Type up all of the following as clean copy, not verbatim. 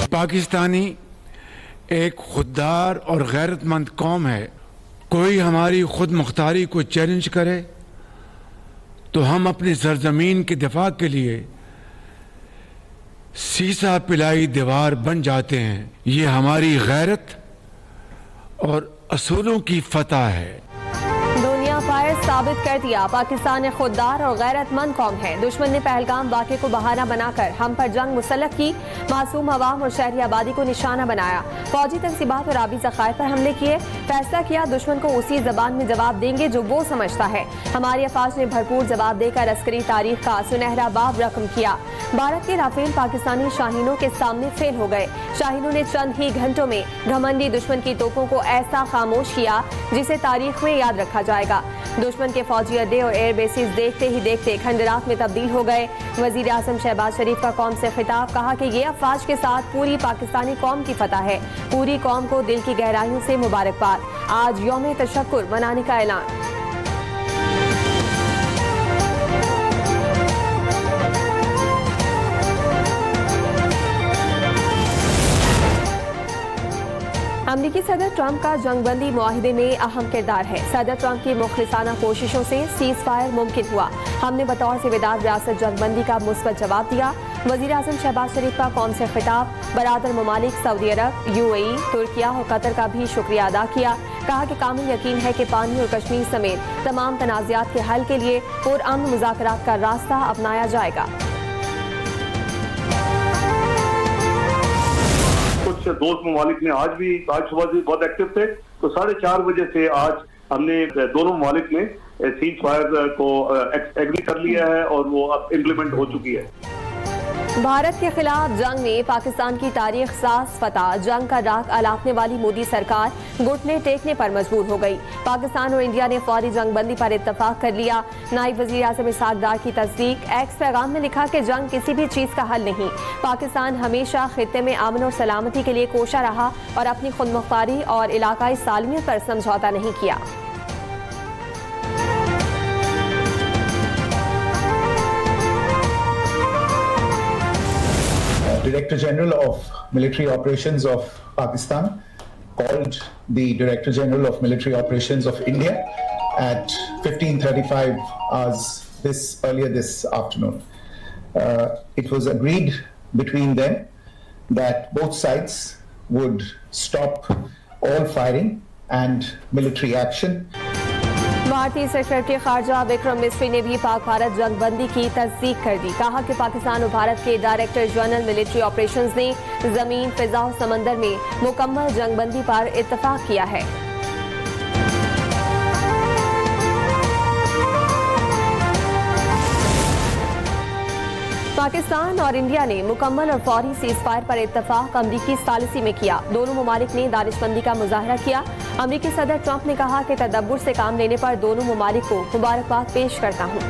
पाकिस्तानी एक खुददार और गैरतमंद कौम है। कोई हमारी खुद मुख्तारी को चैलेंज करे तो हम अपनी सरजमीन के दिफा के लिए सीसा पिलाई दीवार बन जाते हैं। ये हमारी गैरत और असूलों की फतह है। दुनिया पर साबित कर दिया पाकिस्तान एक खुददार और गैरतमंद कौम है। दुश्मन ने पहलगाम वाक़े को बहाना बनाकर हम पर जंग मुसल्लत की, मासूम अवाम और शहरी आबादी को निशाना बनाया, फौजी तनसीबात और आबी ज़खायर पर हमले किए। फैसला किया दुश्मन को उसी जबान में जवाब देंगे जो वो समझता है। हमारी अफवाज ने भरपूर जवाब देकर अस्करी तारीख का सुनहरा बाब रकम किया। भारत के राफेल पाकिस्तानी शाहीनों के सामने फेल हो गए। शाहीनों ने चंद ही घंटों में घमंडी दुश्मन की तोपों को ऐसा खामोश किया जिसे तारीख में याद रखा जाएगा। दुश्मन के फौजी अड्डे और एयर बेसिस देखते ही देखते खंडरात में तब्दील हो गए। वजीर आजम शहबाज शरीफ का कौम से खिताब, कहा कि ये अफवाज के साथ पूरी पाकिस्तानी कौम की फतह है। पूरी कौम को दिल की गहराइयों से मुबारकबाद। आज यौम तशक्कुर मनाने का ऐलान। अमरीकी सदर ट्रंप का जंगबंदी मुआहिदे में अहम किरदार है। सदर ट्रंप की मुखलिसाना कोशिशों से सीज फायर मुमकिन हुआ। हमने बतौर सूबेदार रियासत जंगबंदी का मुस्बत जवाब दिया। वजीर आजम शहबाज शरीफ का कौम से खिताब, बरादर ममालिक सऊदी अरब, UAE, तुर्किया और कतर का भी शुक्रिया अदा किया। कहा कि कामिल यकीन है कि पानी और कश्मीर समेत तमाम तनाज़ात के हल के लिए पुरअमन मुज़ाकरात का रास्ता अपनाया जाएगा। कुछ दोस्त ममालिक में आज सुबह से बहुत एक्टिव थे, तो 4:30 बजे से आज हमने दोनों ममालिक ने सीज फायर को एग्री कर लिया है और वो अब इम्प्लीमेंट हो चुकी है। भारत के खिलाफ जंग में पाकिस्तान की तारीख साज फतह, जंग का राग अलापने वाली मोदी सरकार घुटने टेकने पर मजबूर हो गई। पाकिस्तान और इंडिया ने फौरी जंगबंदी पर इत्तफाक कर लिया। नायब वजीर आजम इसहाक डार की तस्दीक। एक्स पैगाम में लिखा कि जंग किसी भी चीज का हल नहीं। पाकिस्तान हमेशा खित्ते में अमन और सलामती के लिए कोशा रहा और अपनी खुदमुख्तारी और इलाकाई सालमियत पर समझौता नहीं किया। Director General of Military Operations of Pakistan called the Director General of Military Operations of India at 15:35 hours earlier this afternoon. It was agreed between them that both sides would stop all firing and military action. भारतीय secretary खारजा Vikram Misri ने भी पाक भारत जंगबंदी की तस्दीक कर दी। कहा कि पाकिस्तान और भारत के डायरेक्टर जनरल मिलिट्री ऑपरेशंस ने जमीन, फिजा और समंदर में मुकम्मल जंगबंदी पर इत्तफाक किया है। पाकिस्तान और इंडिया ने मुकम्मल और फौरी सीज फायर पर इत्तफाक अमरीकी सालिसी में किया। दोनों ममालिक ने दानिशमंदी का मुजाहरा किया। अमरीकी सदर ट्रंप ने कहा कि तदब्बुर से काम लेने पर दोनों ममालिक को मुबारकबाद पेश करता हूँ।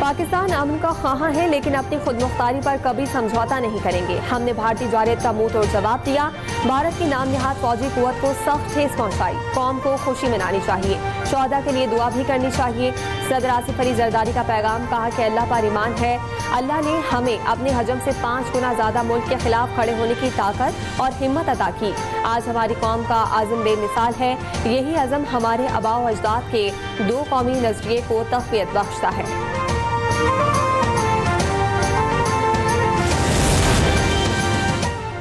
पाकिस्तान अमन का ख्वाह है लेकिन अपनी खुदमुख्तारी पर कभी समझौता नहीं करेंगे। हमने भारतीय जारियत का मुंह तोड़ जवाब दिया। भारत की नाम निहाद फौजी कुव्वत को सख्त ठेस पहुंचाई। कौम को खुशी मनानी चाहिए, शोहदा के लिए दुआ भी करनी चाहिए। सदर आसिफ अली जरदारी का पैगाम, कहा कि अल्लाह पर ईमान है। अल्लाह ने हमें अपने हजम से 5 गुना ज्यादा मुल्क के खिलाफ खड़े होने की ताकत और हिम्मत अता की। आज हमारी कौम का आज़म बेमिसाल है। यही अज़म हमारे आबा व अजदाद के 2 कौमी नजरिए को तक़वियत बख्शता है।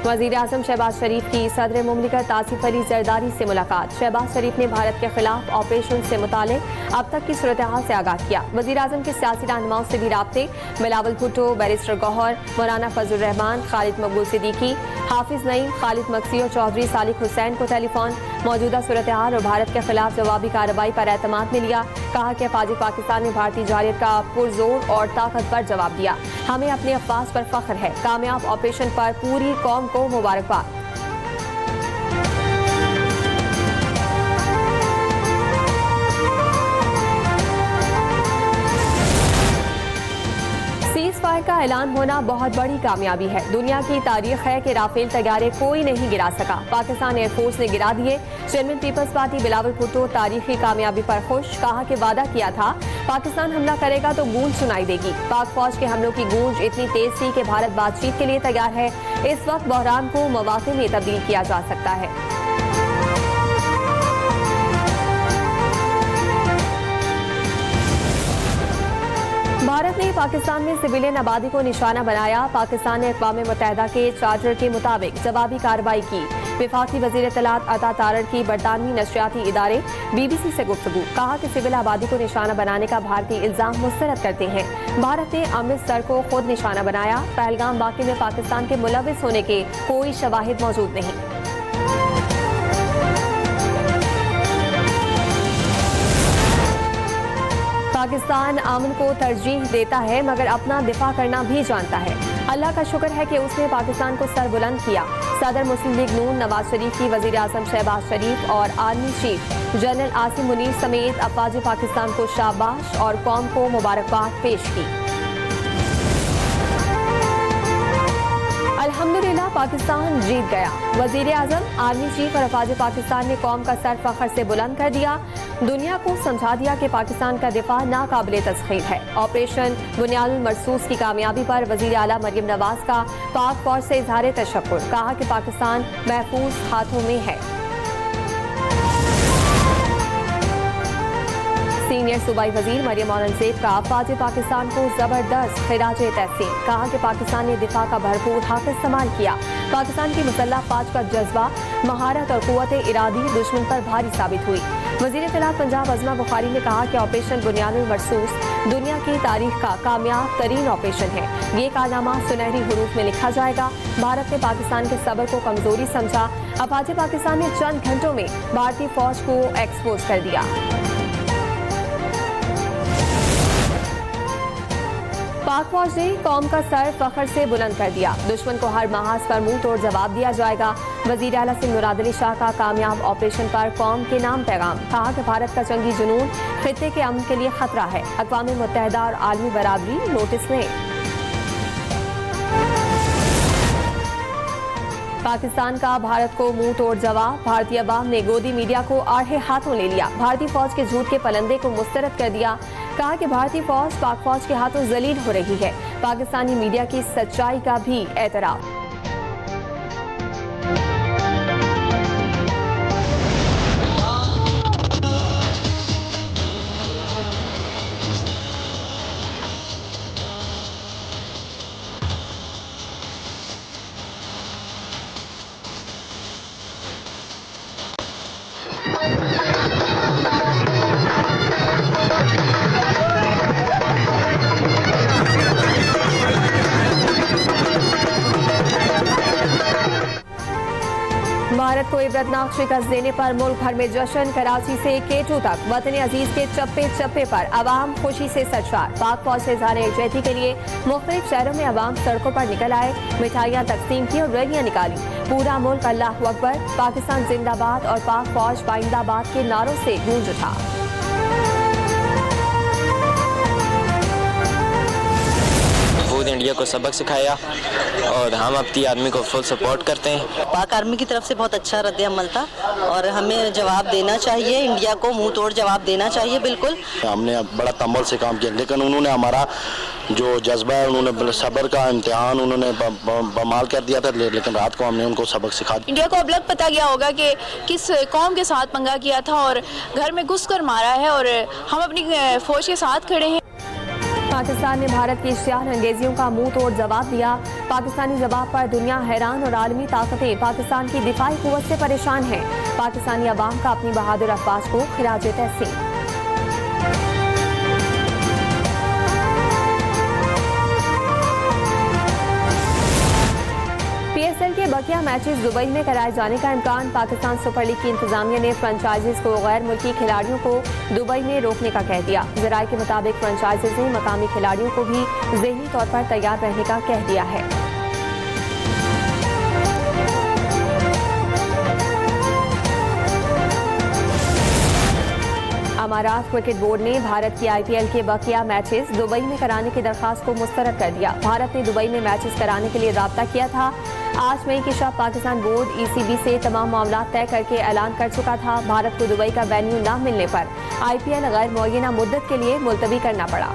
वज़ीर आज़म शहबाज शरीफ की सदर मुमलिकत आसिफ अली जरदारी से मुलाकात। शहबाज शरीफ ने भारत के खिलाफ ऑपरेशन से मुतालिक अब तक की सूरत हाल से आगाह किया। वज़ीर आज़म के सियासी रहनुमाओं से भी राब्ते। बिलावल भुट्टो, बैरिस्टर गौहर, मौलाना फजल रहमान, खालिद मकबूल सिद्दीकी, हाफिज नईम, खालिद मक्सी और चौधरी सालिक हुसैन को टेलीफोन मौजूदा सूरत हाल और भारत के खिलाफ जवाबी कार्रवाई पर एतमाद में लिया। कहा कि अफवाज पाकिस्तान ने भारतीय जारियत का पुरजोर और ताकतवर जवाब दिया। हमें अपने अफवाज पर फख्र है। कामयाब ऑपरेशन पर पूरी कौम को मुबारकबाद। सीज फायर का का ऐलान होना बहुत बड़ी कामयाबी है। दुनिया की तारीख है कि राफेल तैयारे कोई नहीं गिरा सका। पाकिस्तान एयरफोर्स ने गिरा दिए। Chairman People's Party Bilawal Bhutto तारीखी कामयाबी पर खुश, कहा कि वादा किया था पाकिस्तान हमला करेगा तो गूंज सुनाई देगी। पाक फौज के हमलों की गूंज इतनी तेज थी कि भारत बातचीत के लिए तैयार है। इस वक्त बहरान को मवाक़े में तब्दील किया जा सकता है। भारत ने पाकिस्तान में सिविलियन आबादी को निशाना बनाया। पाकिस्तान ने अक़वाम मुत्तहिदा के चार्टर के मुताबिक जवाबी कार्रवाई की। वफाकी वज़ीर इत्तलात अता तारड़ की बरतानवी नशरियाती इदारे BBC से गुफ्तगू, कहा कि सिविल आबादी को निशाना बनाने का भारतीय इल्जाम मुस्तरद करते हैं। भारत ने अमृतसर को खुद निशाना बनाया। पहलगाम वाक़े में पाकिस्तान के मुलविस होने के कोई शवाहिद मौजूद नहीं। पाकिस्तान अमन को तरजीह देता है मगर अपना दिफा करना भी जानता है। अल्लाह का शुक्र है कि उसने पाकिस्तान को सर बुलंद किया। सदर मुस्लिम लीग नून नवाज शरीफ की वज़ीर आज़म शहबाज शरीफ और army chief general Asim Munir समेत अफ़वाज पाकिस्तान को शाबाश और कौम को मुबारकबाद पेश की। अल्हम्दुलिल्लाह पाकिस्तान जीत गया। वज़ीर आज़म, आर्मी चीफ और अफ़वाज पाकिस्तान ने कौम का सर फख्र से बुलंद कर दिया। दुनिया को समझा दिया कि पाकिस्तान का दिफा नाकाबिले तस्खीर है। ऑपरेशन बुनियादुल मरसूस की कामयाबी पर वज़ीर आला मरियम नवाज का पाक फौज से इज़हार तशक्कुर, कहा कि पाकिस्तान महफूज हाथों में है। सीनियर सूबाई वजीर मरियम औरंगजेब का अफ़वाज पाकिस्तान को जबरदस्त खिराज तहसीन, कहा कि पाकिस्तान ने दिफा का भरपूर हक इस्तेमाल किया। पाकिस्तान की मुसल्लह फौज का जज्बा, महारत और क़ुव्वत इरादी दुश्मन पर भारी साबित हुई। वज़ीर इत्तलात पंजाब अज़मा बुखारी ने कहा कि ऑपरेशन बुनियादुल मरसूस दुनिया की तारीख का कामयाब तरीन ऑपरेशन है। ये कारनामा सुनहरी हरूफ में लिखा जाएगा। भारत ने पाकिस्तान के सब्र को कमजोरी समझा। अफ़वाज पाकिस्तान ने चंद घंटों में भारतीय फौज को एक्सपोज कर दिया। पाक फौज ने कौम का सर फख्र से बुलंद कर दिया। दुश्मन को हर महाज पर मुंह तोड़ जवाब दिया जाएगा। वज़ीर आला सिंध मुराद अली शाह का कामयाब ऑपरेशन पर कौम के नाम पैगाम, कहा कि भारत का जंगी जुनून खित्ते के अमन के लिए खतरा है। अक़वाम मुत्तहिदा और आलमी बरादरी नोटिस लें। पाकिस्तान का भारत को मुंह तोड़ जवाब, भारतीय अवाम ने गोदी मीडिया को आड़े हाथों ले लिया। भारतीय फौज के झूठ के पलंदे को मुस्तरद कर दिया। कहा कि भारतीय फौज पाक फौज के हाथों जलील हो रही है। पाकिस्तानी मीडिया की सच्चाई का भी एतराफ। भारत को इबरतनाक शिकस्त देने पर मुल्क भर में जश्न। कराची से केटू तक वतन अजीज के चप्पे चप्पे पर अवाम खुशी से सरशार। पाक फौज से इज़हार यकजहती के लिए मुख्तलिफ शहरों में अवाम सड़कों पर निकल आए, मिठाइयाँ तकसीम की और रैलियाँ निकाली। पूरा मुल्क अल्लाहु अकबर, पाकिस्तान जिंदाबाद और पाक फौज पाइंदाबाद के नारों से गूंज उठा। इंडिया को सबक सिखाया और हम अपनी आर्मी को फुल सपोर्ट करते हैं। पाक आर्मी की तरफ से बहुत अच्छा रद्द अमल था और हमें जवाब देना चाहिए, इंडिया को मुंह तोड़ जवाब देना चाहिए। बिल्कुल हमने बड़ा तम्बल से काम किया, लेकिन उन्होंने हमारा जो जज्बा है, उन्होंने सब्र का इम्तिहान उन्होंने बमाल कर दिया था, लेकिन रात को हमने उनको सबक सिखा दिया। इंडिया को अब लग पता गया होगा कि किस कौम के साथ पंगा किया था और घर में घुस कर मारा है और हम अपनी फौज के साथ खड़े हैं। पाकिस्तान ने भारत की इश्तिहार अंगेजियों का मुंह तोड़ जवाब दिया। पाकिस्तानी जवाब पर दुनिया हैरान और आलमी ताकतें पाकिस्तान की दिफाई कुव्वत से परेशान हैं। पाकिस्तानी अवाम का अपनी बहादुर अफवाज को खिराज तहसीन। PSL के बकिया मैचेस दुबई में कराए जाने का इम्कान। पाकिस्तान सुपर लीग की इंतजामिया ने फ्रेंचाइजीज को गैर मुल्की खिलाड़ियों को दुबई में रोकने का कह दिया। ज़राए के मुताबिक फ्रेंचाइजीज ने मकामी खिलाड़ियों को भी ज़हनी तौर पर तैयार रहने का कह दिया है। अमारात क्रिकेट बोर्ड ने भारत की IPL के बकिया मैचेस दुबई में कराने की दरखास्त को मुस्तरद कर दिया। भारत ने दुबई में मैचेस कराने के लिए राब्ता किया था। 8 मई की शब पाकिस्तान बोर्ड ECB से तमाम मामला तय करके ऐलान कर चुका था। भारत को दुबई का वेन्यू न मिलने पर IPL गैर मुअय्यना मुद्दत के लिए मुलतवी करना पड़ा।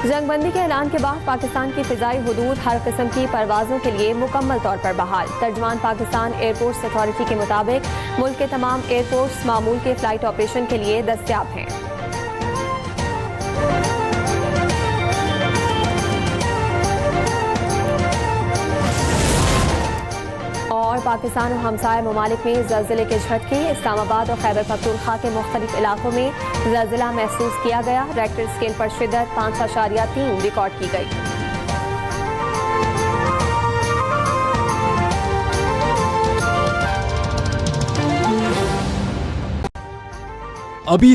जंगबंदी के ऐलान के बाद पाकिस्तान की फिजाई हुदूद हर किस्म की परवाज़ों के लिए मुकम्मल तौर पर बहाल। तर्जमान पाकिस्तान एयरपोर्ट्स अथॉरिटी के मुताबिक मुल्क के तमाम एयरपोर्ट्स मामूल के फ्लाइट ऑपरेशन के लिए दस्तयाब हैं। और पाकिस्तान और हमसाया ममालिक में ज़लज़ले के झटके। इस्लामाबाद और खैबर पख्तूनख्वा के मुख्तलिफ इलाकों में ज़लज़ला महसूस किया गया। रेक्टर स्केल पर शिद्दत 5.3 रिकॉर्ड की गई। अभी